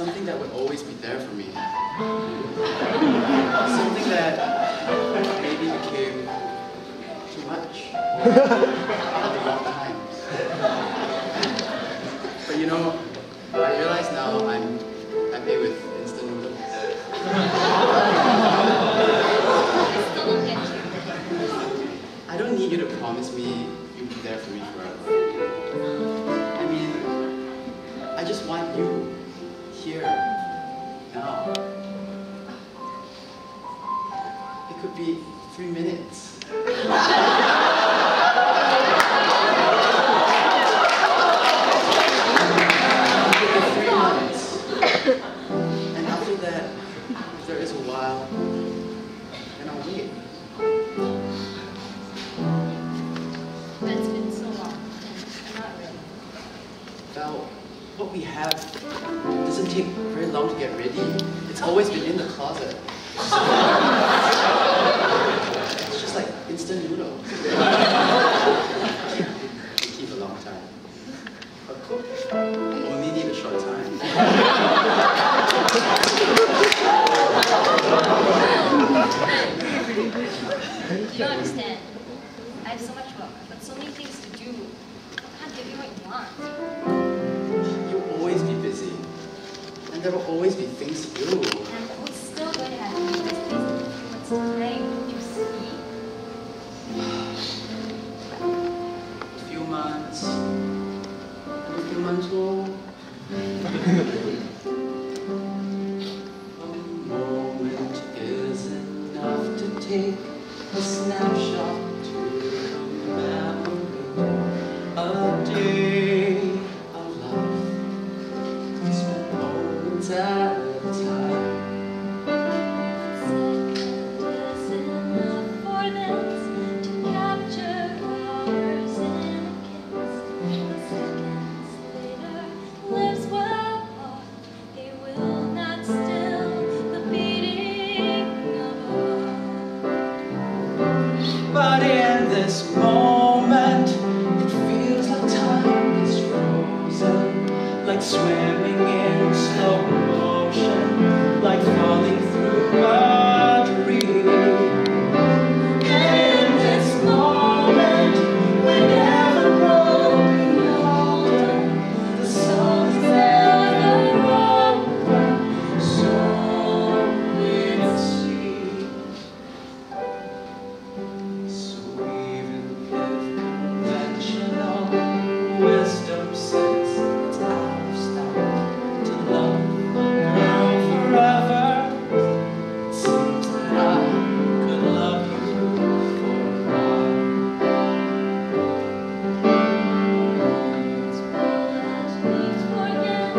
something that would always be there for me. Something that maybe became too much at the wrong times. But you know, I realize now I'm happy with instant noodles. I don't need you to promise me you'll be there for me forever. I mean, I just want you here, now. It could be 3 minutes. And after that, if there is a while, then I'll wait. That's been so long. Not really. Val, what we have doesn't take very long to get ready. It's always been in the closet. It's just like instant noodles. They keep a long time. But cook only need a short time. You don't understand. I have so much work. I've got so many things to do. I can't give you what you want. You'll always be busy. And there will always be things to do. And we're still going to have to do this place in a few months' time. Don't you see? A few months. And a few months more. A moment is enough to take a snapshot to remember a day of life. We spend moments at a time. Is enough for this to capture hours in a kiss. Seconds later, lives well apart. They will not still the beating of a heart. But in this moment, it feels like time is frozen, like swimming in slow motion, like falling through a dream. And in this moment, we're never growing older. The sun's never over, so it seems. So even if conventional wisdom says it's out of style to love a girl forever, it seems that I could love you for a while. As well as leaves forget,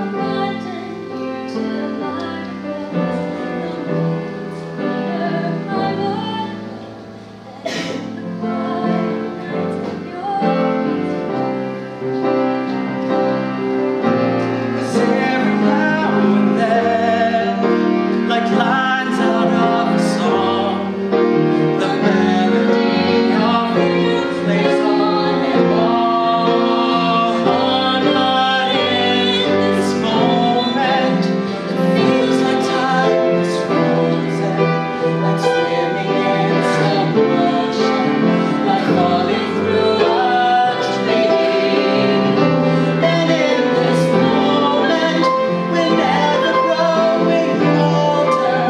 abandon you to my regrets. The moments later, I would and the quiet nights of your Cause every now and then, like lines out of a song, the melody of you plays on and on. But in this moment, it feels like time is frozen, like swimming in slow motion, like falling through a dream. And in this moment, we're never growing older.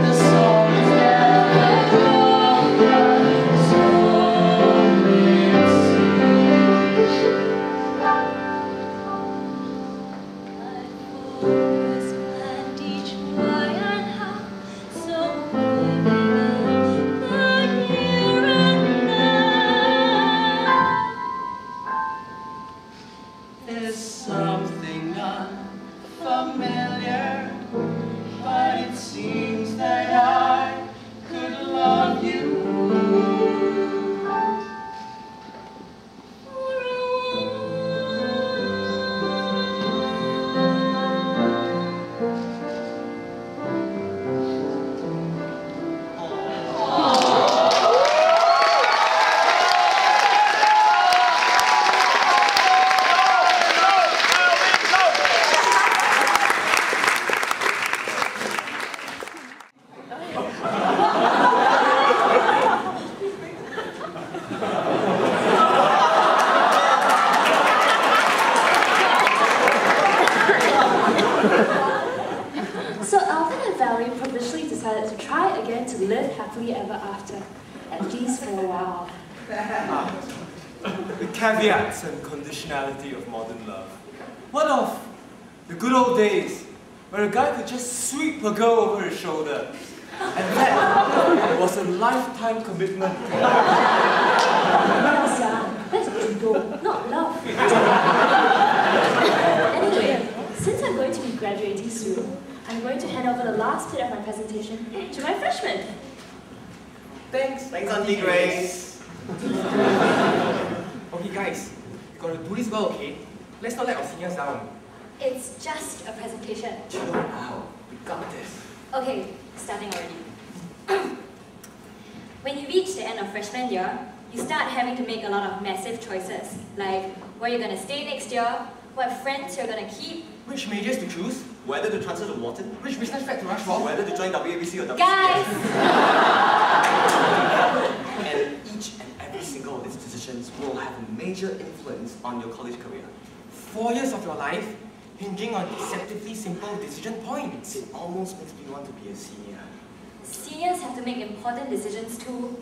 The song is never over, so it seems. I've always planned each why and how, so living in the here and now. There's something unfamiliar, but it seems that I could love you. So Alvin and Valerie provisionally decided to try again to live happily ever after, at least for a while. The caveats and conditionality of modern love. What of the good old days where a guy could just sweep a girl over his shoulder, and that was a lifetime commitment. That's judo, not love. Anyway, since I'm going to be graduating soon, I'm going to hand over the last bit of my presentation to my freshmen. Thanks, Auntie Grace. Okay guys, you gotta do this well, okay? Let's not let our seniors down. It's just a presentation. Chill out, we got this. Okay, starting already. When you reach the end of freshman year, you start having to make a lot of massive choices, like where you're gonna stay next year, what friends you're gonna keep, Which majors to choose? Whether to transfer to Wharton, Which business track to rush for? whether to join WABC or WCS. guys! And each and every single of these decisions will have a major influence on your college career. 4 years of your life hinging on deceptively simple decision points. It almost makes me want to be a senior. Seniors have to make important decisions too.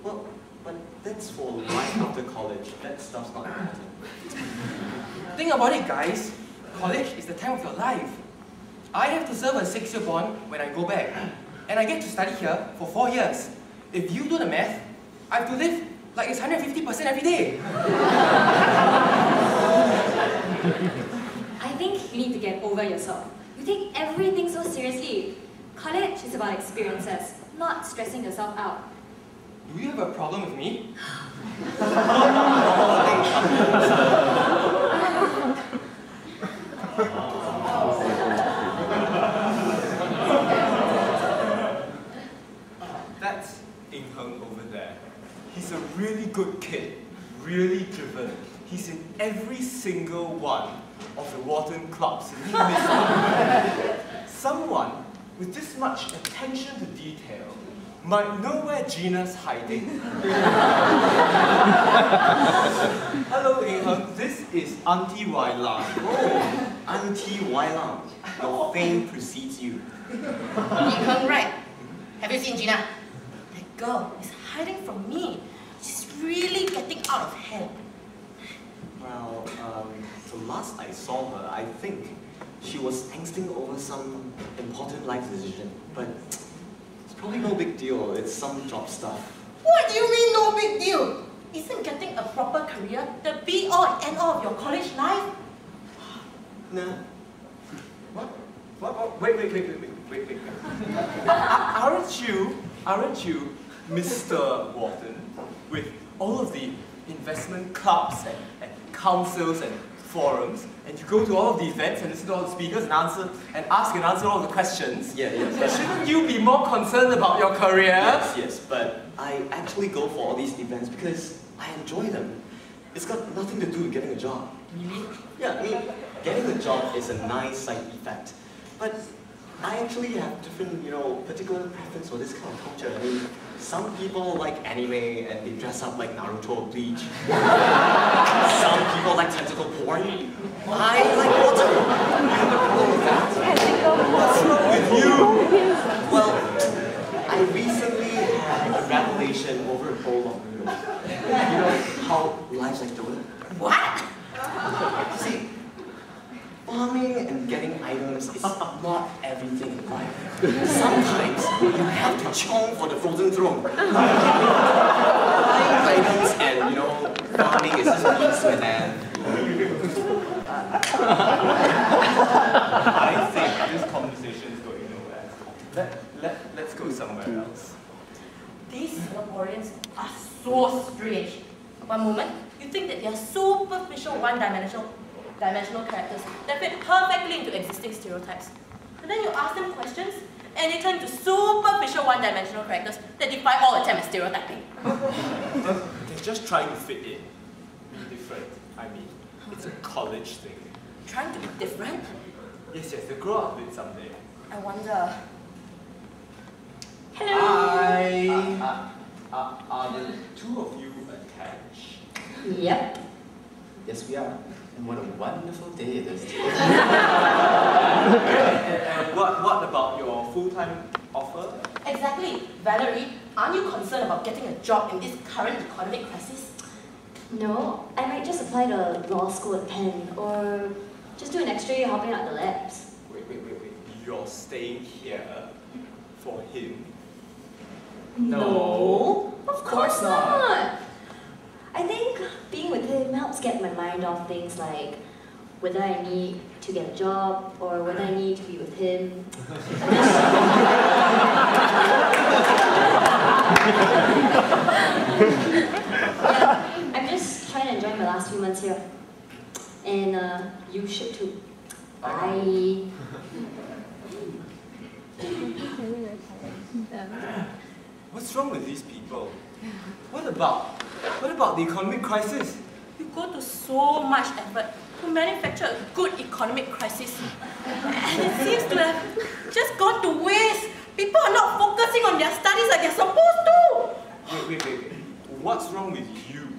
Well, but that's for life after college. That stuff's not important. Think about it, guys. College is the time of your life. I have to serve a 6-year bond when I go back, and I get to study here for 4 years. If you do the math, I have to live like it's 150% every day. I think you need to get over yourself. You take everything so seriously. College is about experiences, not stressing yourself out. Do you have a problem with me? That's Ing Heng over there. He's a really good kid, really driven. He's in every single one of the Wharton clubs, and he missed one. Someone with this much attention to detail might know where Gina's hiding. Hello, Ing Heng. This is Auntie Wai Lumn. Oh, Auntie Wai Lumn. Your fame precedes you. Heng, right? Have you seen Gina? That girl is hiding from me. She's really getting out of hand. Well, the last I saw her, I think she was angsting over some important life decision. But it's probably no big deal. It's some job stuff. What do you mean no big deal? Isn't getting a proper career the be-all and end-all of your college life? Nah. What? Wait. Aren't you Mr. Wharton, with all of the investment clubs and councils and forums, and you go to all of the events and listen to all the speakers and ask and answer all the questions? Yeah. Shouldn't you be more concerned about your career? Yes, but I actually go for all these events because I enjoy them. It's got nothing to do with getting a job. Really? Yeah, I mean, getting a job is a nice side effect. But I actually have different, particular preference for this kind of culture. I mean, some people like anime and they dress up like Naruto or Bleach. Some people like tentacle porn. I like water. You have a problem with that? What's wrong with you? Well, I recently had a revelation over a bowl of noodles. You know how life's like donut? What? See, farming and getting items is not everything in life. Sometimes you have to chomp for the frozen throne. Buying items and, farming is just a means to an end. I think this conversation is going nowhere. Let's go somewhere else. These Singaporeans are so strange. One moment, you think that they are superficial one-dimensional characters that fit perfectly into existing stereotypes. And then you ask them questions, and they turn into superficial one-dimensional characters that defy all attempt at stereotyping. They're just trying to fit in. Be different, I mean. It's a college thing. Trying to be different? Yes, they'll grow up with it someday. I wonder. Hello! Are the two of you attached? Yep. Yes, we are. And what a wonderful day it is today. full-time offer? Exactly. Valerie, aren't you concerned about getting a job in this current economic crisis? No, I might just apply to law school at Penn, or just do an extra year helping out the labs. Wait. You're staying here for him? No, of course not. I think being with him helps get my mind off things like whether I need to get a job or whether I need to be with him. Yeah, I'm just trying to enjoy my last few months here. And you should too. Bye. What's wrong with these people? What about the economic crisis? You go to so much effort to manufacture a good economic crisis. And it seems to have just gone to waste. People are not focusing on their studies like they're supposed to. Wait. What's wrong with you?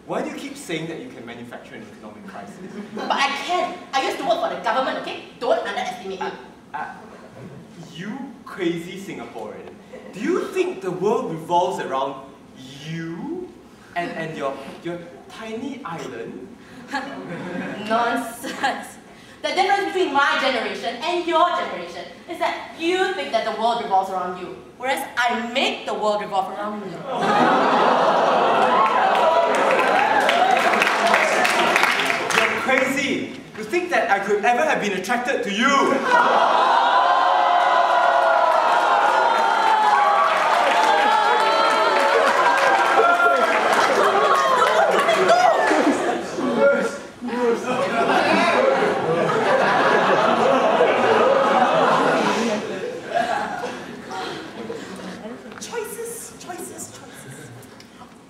Why do you keep saying that you can manufacture an economic crisis? But I can. I used to work for the government, okay? Don't underestimate me. You crazy Singaporean. Do you think the world revolves around you and your tiny island? Nonsense. The difference between my generation and your generation is that you think that the world revolves around you, whereas I make the world revolve around me. You're crazy. To think that I could ever have been attracted to you. Choices.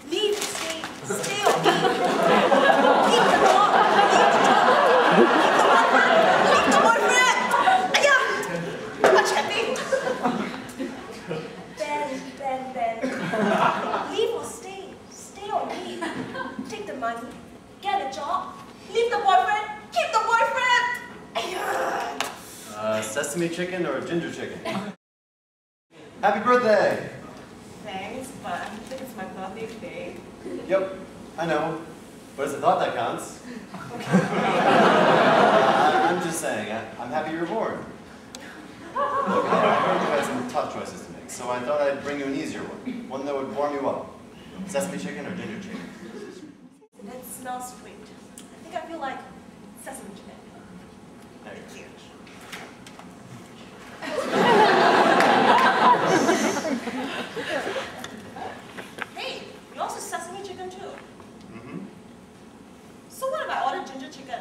Leave, stay or leave. Leave the dog, leave the boyfriend. Ayah, much happy. Ben. Leave or stay or leave. Take the money, get a job, leave the boyfriend, keep the boyfriend. Ayah. Sesame chicken or ginger chicken? Happy birthday! Thanks, but I think it's my birthday today. Yep, I know. But it's a thought that counts. I'm just saying, I'm happy you were born. Look, I heard you had some tough choices to make, so I thought I'd bring you an easier one that would warm you up. Sesame chicken or ginger chicken? That smells sweet. I think I feel like sesame chicken. Thank you. Hey, you also sesame chicken too. Mm-hmm. So what if I order ginger chicken?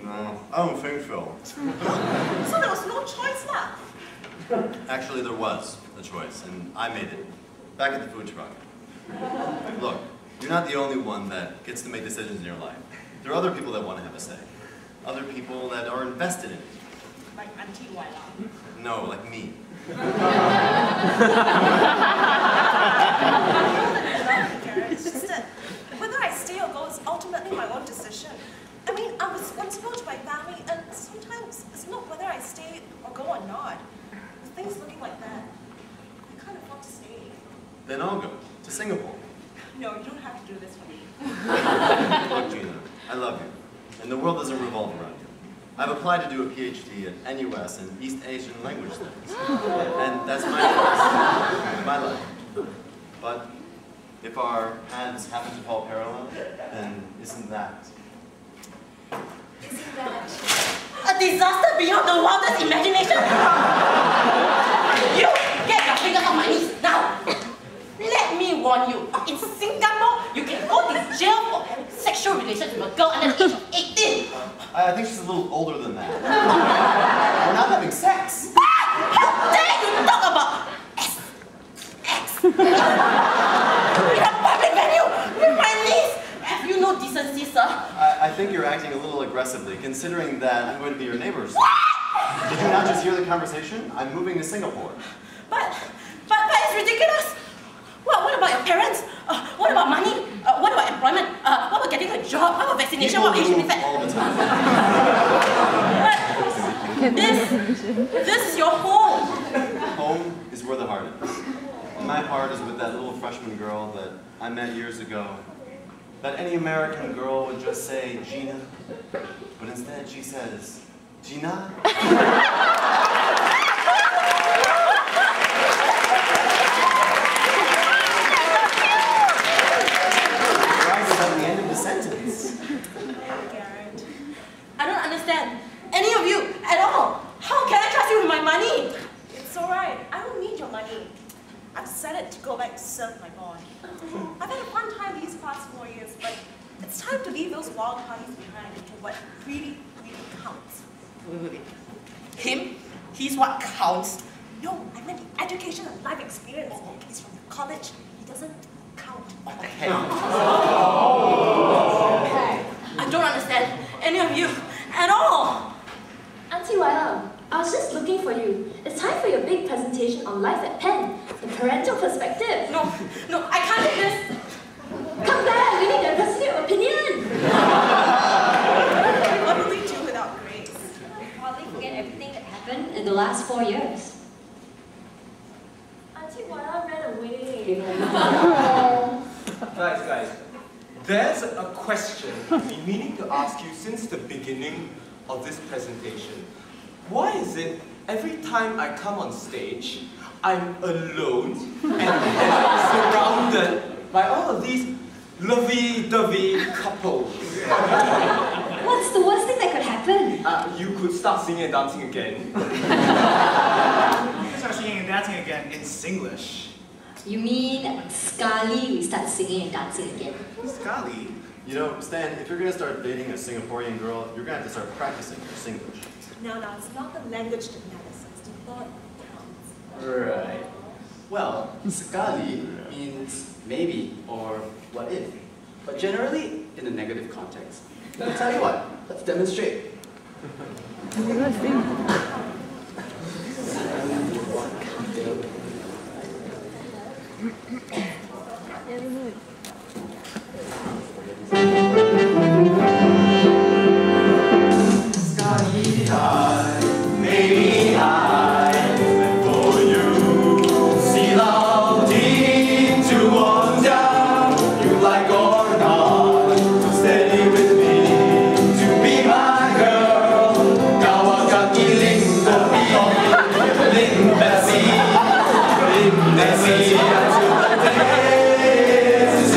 No, I don't think so. So there was no choice lah. Actually, there was a choice, and I made it. Back at the food truck. Look, you're not the only one that gets to make decisions in your life. There are other people that want to have a say. Other people that are invested in it. Like Auntie Wai Lumn. No, like me. It's just that whether I stay or go is ultimately my own decision. I mean, I'm responsible to my family, and sometimes it's not whether I stay or go or not. With things looking like that, I can't afford to stay. Then I'll go to Singapore. No, you don't have to do this for me. Look, Gina, I love you, and the world doesn't revolve around you. I've applied to do a PhD at NUS in East Asian language studies, and that's my choice, my life. But if our paths happen to fall parallel, then isn't that A disaster beyond the wildest imagination? You get your fingers off my knees now! Let me warn you, in Singapore, you can go to jail for having sexual relations with a girl under the age of 18. I think she's a little older than that. We're not having sex. How dare you talk about sex in a public venue with my niece? Have you no decency, sir? I think you're acting a little aggressively, considering that I'm going to be your neighbors. Did you not just hear the conversation? I'm moving to Singapore. But it's ridiculous. What about your parents? What about money? What about employment? What about getting a job? What about vaccination? What about People HIV move infection? all the time. This is your home. Home is where the heart is. And my heart is with that little freshman girl that I met years ago. That any American girl would just say, Gina. But instead she says, Gina. Sentence. Garrett. I don't understand any of you at all. How can I trust you with my money? It's alright. I don't need your money. I've decided to go back to serve my bond. I've had a fun time these past 4 years, but it's time to leave those wild parties behind into what really, really counts. Wait. Him? He's what counts? No, I meant the education and life experience. He's from the college. He doesn't count. I don't understand any of you at all. Auntie Wai Lumn, I was just looking for you. It's time for your big presentation on life at Penn, the parental perspective. No, I can't do this. Come back, we need a positive opinion. What will we do without Grace? Probably forget everything that happened in the last 4 years. Auntie Wai Lumn ran away. Guys, there's a question I've been meaning to ask you since the beginning of this presentation. Why is it every time I come on stage, I'm alone and surrounded by all of these lovey-dovey couples? What's the worst thing that could happen? You could start singing and dancing again. You can start singing and dancing again in Singlish. You mean Sekali we start singing and dancing again? Sekali? You know, Stan, if you're going to start dating a Singaporean girl, you're going to have to start practicing your Singlish. No, it's not the language that matters. It's the thought that counts. Right. Well, Sekali means maybe or what if, but generally in a negative context. I'll tell you what, let's demonstrate. Sekali I, maybe I meant for you. Silauti to wonder you like or not. Steady with me to be my girl. Kau akan giling kopi ling besi until the day is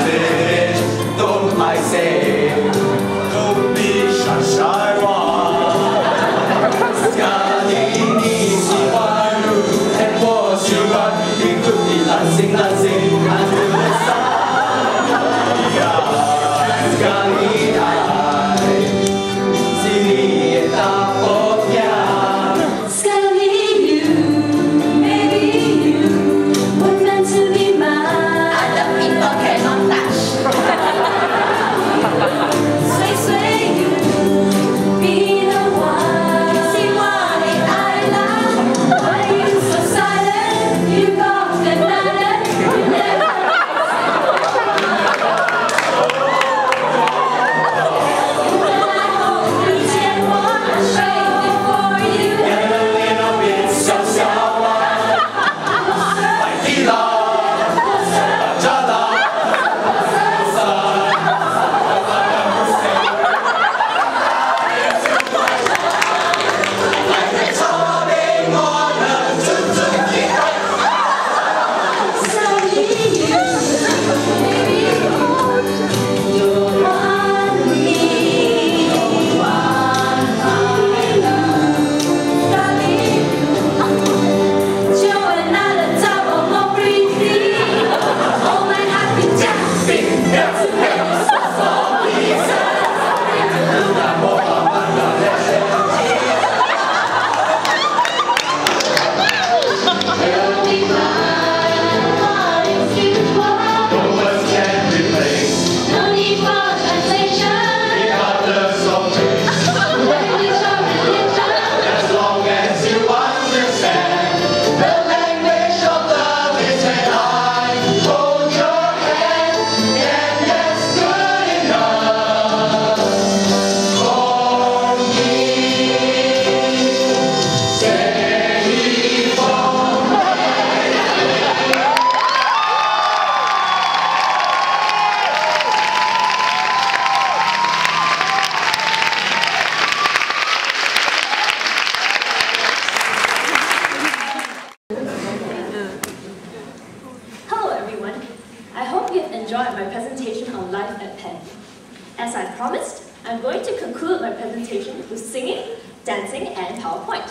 conclude my presentation with singing, dancing, and PowerPoint.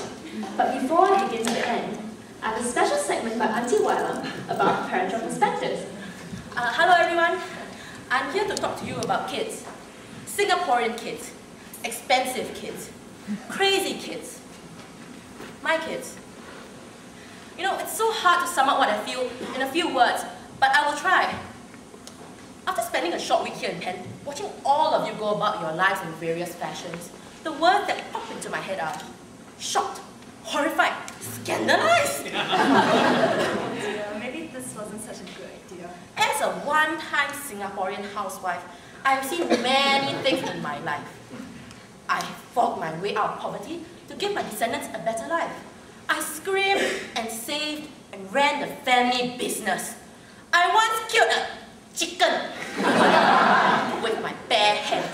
But before I begin to end, I have a special segment by Auntie Wai Lumn about parental perspectives. Hello everyone. I'm here to talk to you about kids. Singaporean kids. Expensive kids. Crazy kids. My kids. You know, it's so hard to sum up what I feel in a few words, but I will try. After spending a short week here in Penn, watching all of you go about your lives in various fashions, the words that pop into my head are shocked, horrified, scandalized. Yeah, maybe this wasn't such a good idea. As a one-time Singaporean housewife, I have seen many things in my life. I have fought my way out of poverty to give my descendants a better life. I screamed and saved and ran the family business. I once killed a chicken with my bare hands.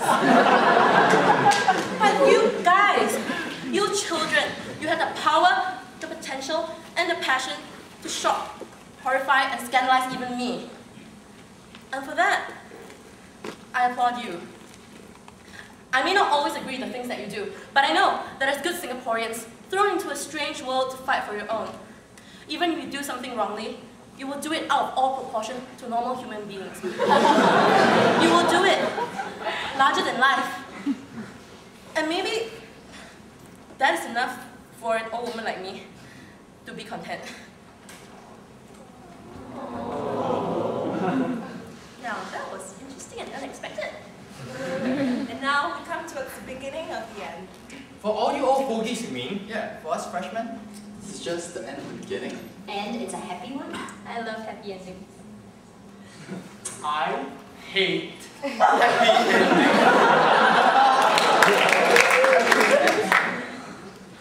But you guys, you children, you had the power, the potential, and the passion to shock, horrify, and scandalize even me. And for that, I applaud you. I may not always agree with the things that you do, but I know that as good Singaporeans, thrown into a strange world to fight for your own, even if you do something wrongly, you will do it out of all proportion to normal human beings. You will do it larger than life. And maybe that is enough for an old woman like me to be content. Now, that was interesting and unexpected. And now we come towards the beginning of the end. For all you old fogies, you mean? Yeah, for us freshmen. This is just the end of the beginning. And it's a happy one. I love happy endings. I hate happy endings.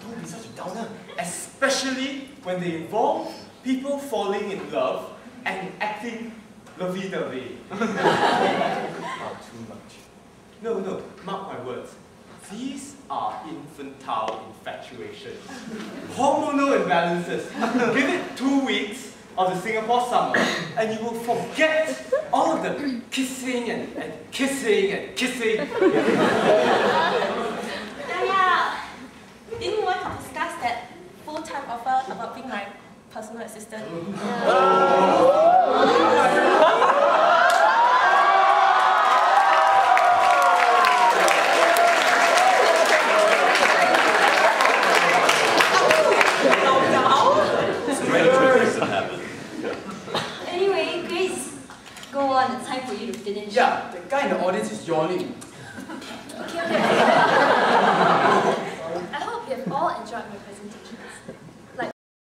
Don't be such a downer. Especially when they involve people falling in love and acting lovey-dovey. Oh, too much. No, mark my words. These are infantile infatuations. Hormonal imbalances. Give it 2 weeks of the Singapore summer and you will forget all of the kissing and kissing and kissing. Yeah. Didn't want to discuss that full-time offer about being my personal assistant. Anyway, Grace, go on. It's time for you to finish. Yeah, the guy in the audience is yawning. Okay. I hope you have all enjoyed my presentation.